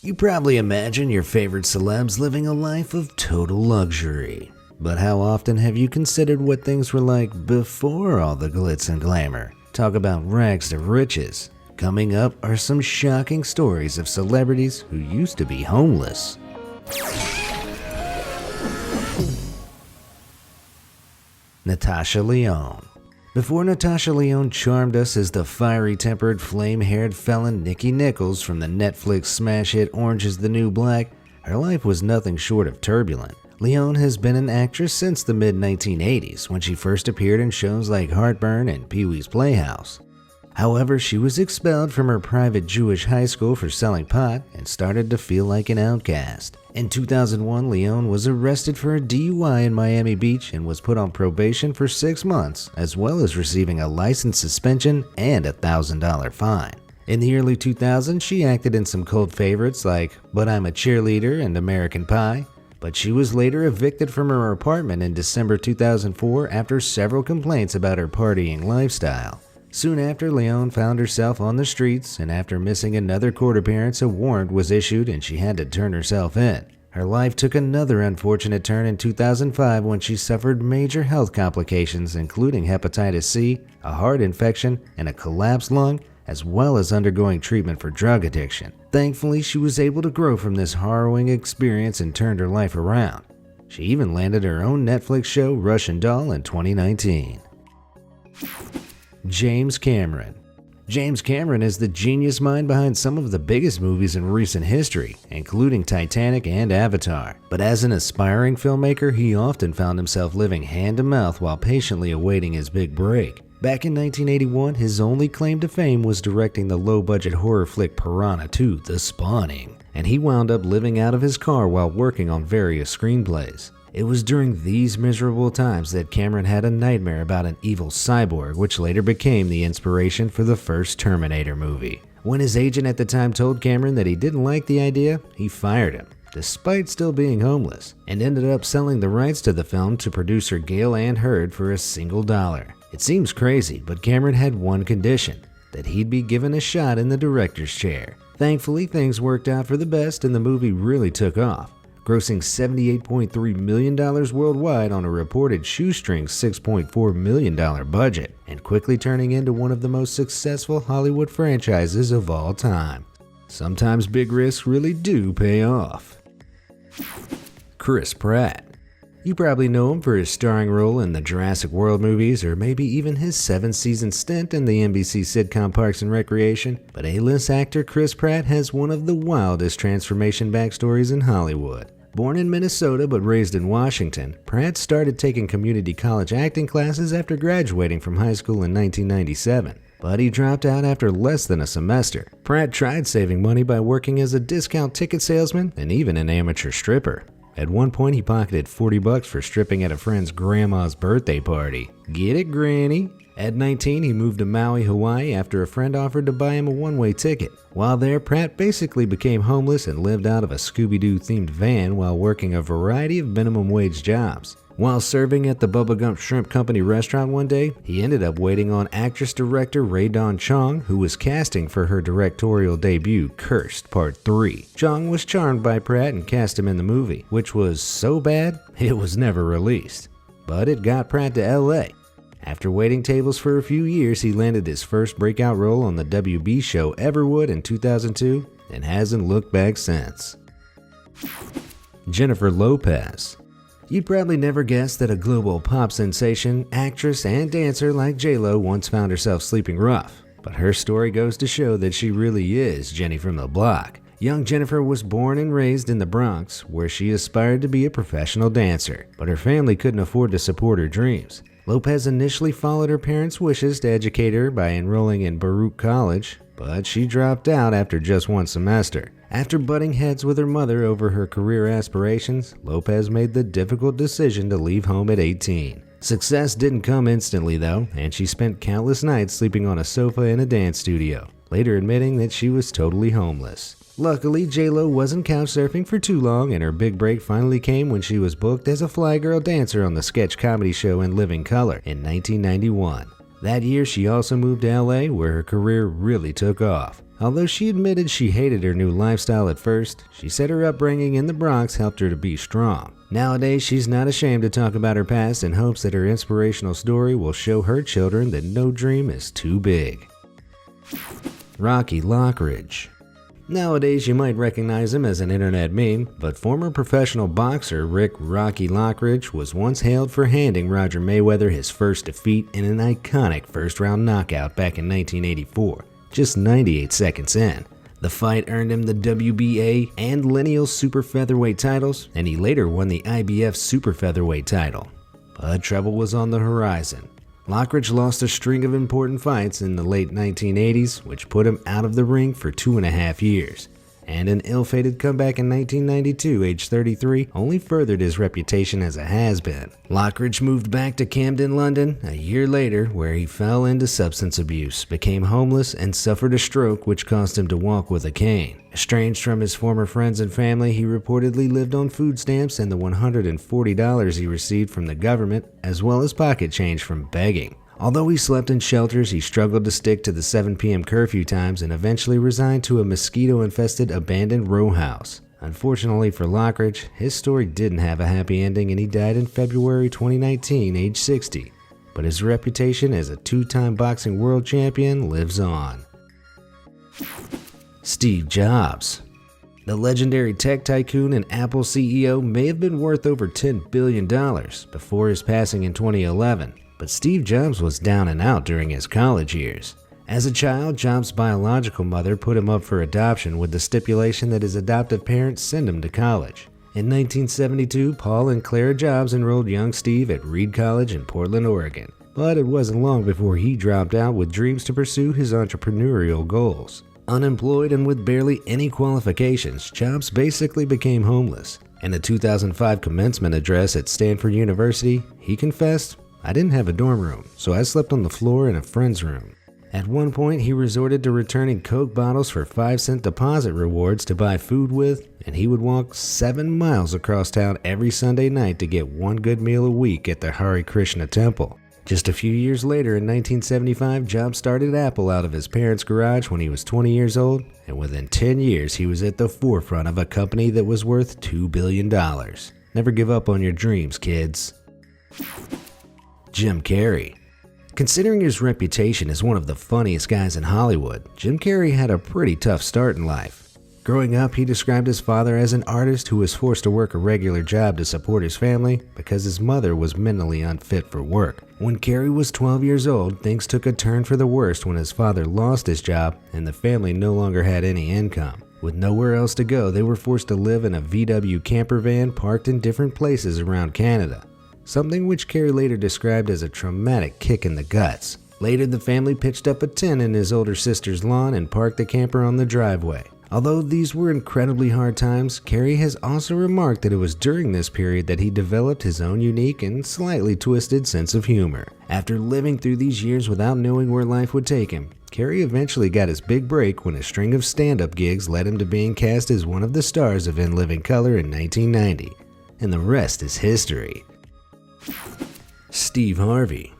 You probably imagine your favorite celebs living a life of total luxury. But how often have you considered what things were like before all the glitz and glamour? Talk about rags to riches. Coming up are some shocking stories of celebrities who used to be homeless. Natasha Lyonne. Before Natasha Lyonne charmed us as the fiery-tempered, flame-haired felon Nikki Nichols from the Netflix smash hit Orange is the New Black, her life was nothing short of turbulent. Lyonne has been an actress since the mid-1980s, when she first appeared in shows like Heartburn and Pee-wee's Playhouse. However, she was expelled from her private Jewish high school for selling pot and started to feel like an outcast. In 2001, Lyonne was arrested for a DUI in Miami Beach and was put on probation for 6 months, as well as receiving a license suspension and a $1,000 fine. In the early 2000s, she acted in some cult favorites like But I'm a Cheerleader and American Pie, but she was later evicted from her apartment in December 2004 after several complaints about her partying lifestyle. Soon after, Lyonne found herself on the streets, and after missing another court appearance, a warrant was issued and she had to turn herself in. Her life took another unfortunate turn in 2005 when she suffered major health complications, including hepatitis C, a heart infection, and a collapsed lung, as well as undergoing treatment for drug addiction. Thankfully, she was able to grow from this harrowing experience and turned her life around. She even landed her own Netflix show, Russian Doll, in 2019. James Cameron. James Cameron is the genius mind behind some of the biggest movies in recent history, including Titanic and Avatar. But as an aspiring filmmaker, he often found himself living hand-to-mouth while patiently awaiting his big break. Back in 1981, his only claim to fame was directing the low-budget horror flick Piranha 2: The Spawning, and he wound up living out of his car while working on various screenplays. It was during these miserable times that Cameron had a nightmare about an evil cyborg, which later became the inspiration for the first Terminator movie. When his agent at the time told Cameron that he didn't like the idea, he fired him, despite still being homeless, and ended up selling the rights to the film to producer Gail Ann Hurd for $1. It seems crazy, but Cameron had one condition: that he'd be given a shot in the director's chair. Thankfully, things worked out for the best and the movie really took off, grossing $78.3 million worldwide on a reported shoestring $6.4 million budget, and quickly turning into one of the most successful Hollywood franchises of all time. Sometimes big risks really do pay off. Chris Pratt. You probably know him for his starring role in the Jurassic World movies, or maybe even his 7-season stint in the NBC sitcom Parks and Recreation, but A-list actor Chris Pratt has one of the wildest transformation backstories in Hollywood. Born in Minnesota but raised in Washington, Pratt started taking community college acting classes after graduating from high school in 1997. But he dropped out after less than a semester. Pratt tried saving money by working as a discount ticket salesman and even an amateur stripper. At one point, he pocketed $40 for stripping at a friend's grandma's birthday party. Get it, Granny? At 19, he moved to Maui, Hawaii after a friend offered to buy him a one-way ticket. While there, Pratt basically became homeless and lived out of a Scooby-Doo themed van while working a variety of minimum wage jobs. While serving at the Bubba Gump Shrimp Company restaurant one day, he ended up waiting on actress-director Rae Dawn Chong, who was casting for her directorial debut, Cursed Part 3. Chong was charmed by Pratt and cast him in the movie, which was so bad, it was never released. But it got Pratt to LA. After waiting tables for a few years, he landed his first breakout role on the WB show Everwood in 2002 and hasn't looked back since. Jennifer Lopez. You'd probably never guess that a global pop sensation, actress, and dancer like J-Lo once found herself sleeping rough. But her story goes to show that she really is Jenny from the block. Young Jennifer was born and raised in the Bronx, where she aspired to be a professional dancer, but her family couldn't afford to support her dreams. Lopez initially followed her parents' wishes to educate her by enrolling in Baruch College, but she dropped out after just one semester. After butting heads with her mother over her career aspirations, Lopez made the difficult decision to leave home at 18. Success didn't come instantly though, and she spent countless nights sleeping on a sofa in a dance studio, later admitting that she was totally homeless. Luckily, J-Lo wasn't couch surfing for too long, and her big break finally came when she was booked as a fly girl dancer on the sketch comedy show In Living Color in 1991. That year, she also moved to LA, where her career really took off. Although she admitted she hated her new lifestyle at first, she said her upbringing in the Bronx helped her to be strong. Nowadays, she's not ashamed to talk about her past and hopes that her inspirational story will show her children that no dream is too big. Rocky Lockridge. Nowadays, you might recognize him as an internet meme, but former professional boxer Rick "Rocky" Lockridge was once hailed for handing Roger Mayweather his first defeat in an iconic first-round knockout back in 1984, just 98 seconds in. The fight earned him the WBA and Lineal Super Featherweight titles, and he later won the IBF Super Featherweight title. But trouble was on the horizon. Lockridge lost a string of important fights in the late 1980s, which put him out of the ring for 2.5 years. And an ill-fated comeback in 1992, age 33, only furthered his reputation as a has-been. Lockridge moved back to Camden, London, a year later, where he fell into substance abuse, became homeless, and suffered a stroke which caused him to walk with a cane. Estranged from his former friends and family, he reportedly lived on food stamps and the $140 he received from the government, as well as pocket change from begging. Although he slept in shelters, he struggled to stick to the 7 p.m. curfew times and eventually resigned to a mosquito-infested abandoned row house. Unfortunately for Lockridge, his story didn't have a happy ending and he died in February 2019, age 60. But his reputation as a 2-time boxing world champion lives on. Steve Jobs. The legendary tech tycoon and Apple CEO may have been worth over $10 billion before his passing in 2011. But Steve Jobs was down and out during his college years. As a child, Jobs' biological mother put him up for adoption with the stipulation that his adoptive parents send him to college. In 1972, Paul and Clara Jobs enrolled young Steve at Reed College in Portland, Oregon. But it wasn't long before he dropped out with dreams to pursue his entrepreneurial goals. Unemployed and with barely any qualifications, Jobs basically became homeless. In a 2005 commencement address at Stanford University, he confessed, "I didn't have a dorm room, so I slept on the floor in a friend's room." At one point, he resorted to returning Coke bottles for 5-cent deposit rewards to buy food with, and he would walk 7 miles across town every Sunday night to get one good meal a week at the Hare Krishna temple. Just a few years later, in 1975, Jobs started Apple out of his parents' garage when he was 20 years old, and within 10 years, he was at the forefront of a company that was worth $2 billion. Never give up on your dreams, kids. Jim Carrey. Considering his reputation as one of the funniest guys in Hollywood, Jim Carrey had a pretty tough start in life. Growing up, he described his father as an artist who was forced to work a regular job to support his family because his mother was mentally unfit for work. When Carrey was 12 years old, things took a turn for the worst when his father lost his job and the family no longer had any income. With nowhere else to go, they were forced to live in a VW camper van parked in different places around Canada. Something which Carrey later described as a traumatic kick in the guts. Later, the family pitched up a tent in his older sister's lawn and parked the camper on the driveway. Although these were incredibly hard times, Carrey has also remarked that it was during this period that he developed his own unique and slightly twisted sense of humor. After living through these years without knowing where life would take him, Carrey eventually got his big break when a string of stand-up gigs led him to being cast as one of the stars of In Living Color in 1990. And the rest is history. Steve Harvey.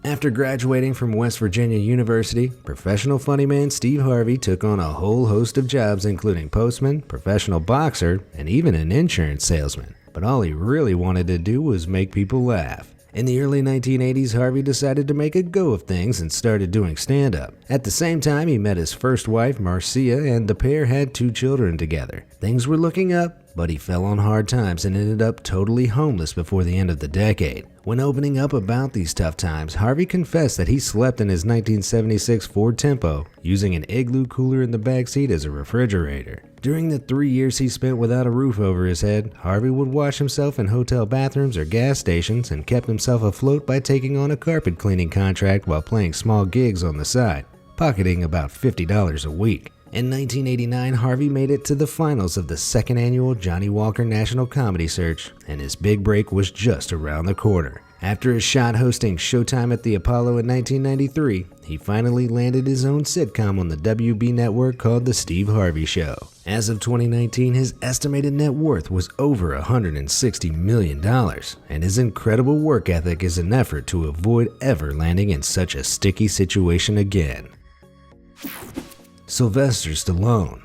After graduating from West Virginia University, professional funny man Steve Harvey took on a whole host of jobs including postman, professional boxer, and even an insurance salesman. But all he really wanted to do was make people laugh. In the early 1980s, Harvey decided to make a go of things and started doing stand-up. At the same time, he met his first wife, Marcia, and the pair had 2 children together. Things were looking up, but he fell on hard times and ended up totally homeless before the end of the decade. When opening up about these tough times, Harvey confessed that he slept in his 1976 Ford Tempo, using an igloo cooler in the backseat as a refrigerator. During the 3 years he spent without a roof over his head, Harvey would wash himself in hotel bathrooms or gas stations and kept himself afloat by taking on a carpet cleaning contract while playing small gigs on the side, pocketing about $50 a week. In 1989, Harvey made it to the finals of the 2nd annual Johnny Walker National Comedy Search, and his big break was just around the corner. After a shot hosting Showtime at the Apollo in 1993, he finally landed his own sitcom on the WB network called The Steve Harvey Show. As of 2019, his estimated net worth was over $160 million, and his incredible work ethic is an effort to avoid ever landing in such a sticky situation again. Sylvester Stallone.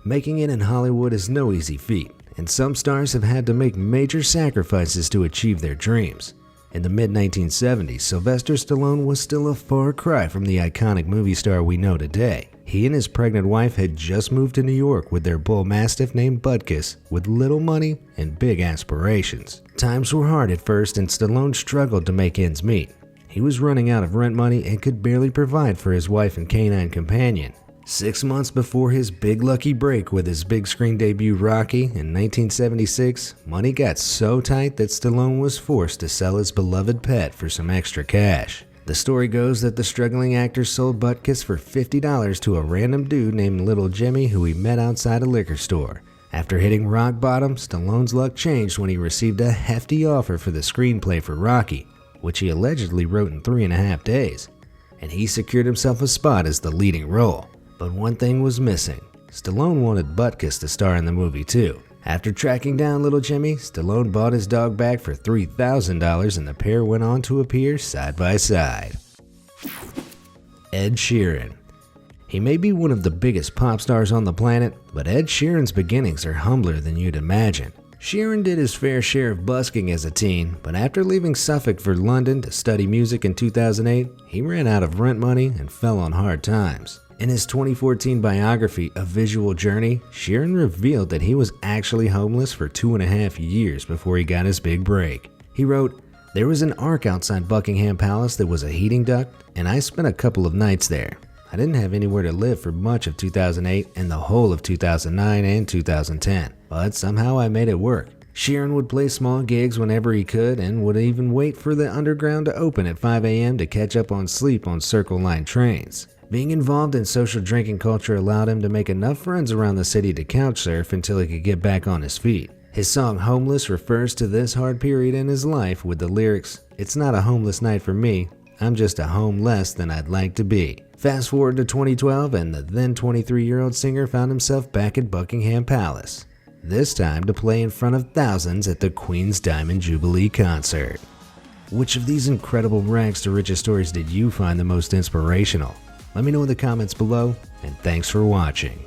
Making it in Hollywood is no easy feat, and some stars have had to make major sacrifices to achieve their dreams. In the mid-1970s, Sylvester Stallone was still a far cry from the iconic movie star we know today. He and his pregnant wife had just moved to New York with their bull mastiff named Butkus, with little money and big aspirations. Times were hard at first, and Stallone struggled to make ends meet. He was running out of rent money and could barely provide for his wife and canine companion. 6 months before his big lucky break with his big screen debut Rocky in 1976, money got so tight that Stallone was forced to sell his beloved pet for some extra cash. The story goes that the struggling actor sold Butkus for $50 to a random dude named Little Jimmy who he met outside a liquor store. After hitting rock bottom, Stallone's luck changed when he received a hefty offer for the screenplay for Rocky, which he allegedly wrote in 3.5 days, and he secured himself a spot as the leading role. But one thing was missing. Stallone wanted Butkus to star in the movie too. After tracking down Little Jimmy, Stallone bought his dog back for $3,000 and the pair went on to appear side by side. Ed Sheeran. He may be one of the biggest pop stars on the planet, but Ed Sheeran's beginnings are humbler than you'd imagine. Sheeran did his fair share of busking as a teen, but after leaving Suffolk for London to study music in 2008, he ran out of rent money and fell on hard times. In his 2014 biography, A Visual Journey, Sheeran revealed that he was actually homeless for 2.5 years before he got his big break. He wrote, "There was an ark outside Buckingham Palace that was a heating duct, and I spent a couple of nights there. I didn't have anywhere to live for much of 2008 and the whole of 2009 and 2010, but somehow I made it work." Sheeran would play small gigs whenever he could and would even wait for the underground to open at 5 a.m. to catch up on sleep on Circle Line trains. Being involved in social drinking culture allowed him to make enough friends around the city to couch surf until he could get back on his feet. His song Homeless refers to this hard period in his life with the lyrics, "It's not a homeless night for me, I'm just a home less than I'd like to be." Fast forward to 2012 and the then 23-year-old singer found himself back at Buckingham Palace, this time to play in front of thousands at the Queen's Diamond Jubilee concert. Which of these incredible rags to riches stories did you find the most inspirational? Let me know in the comments below, and thanks for watching.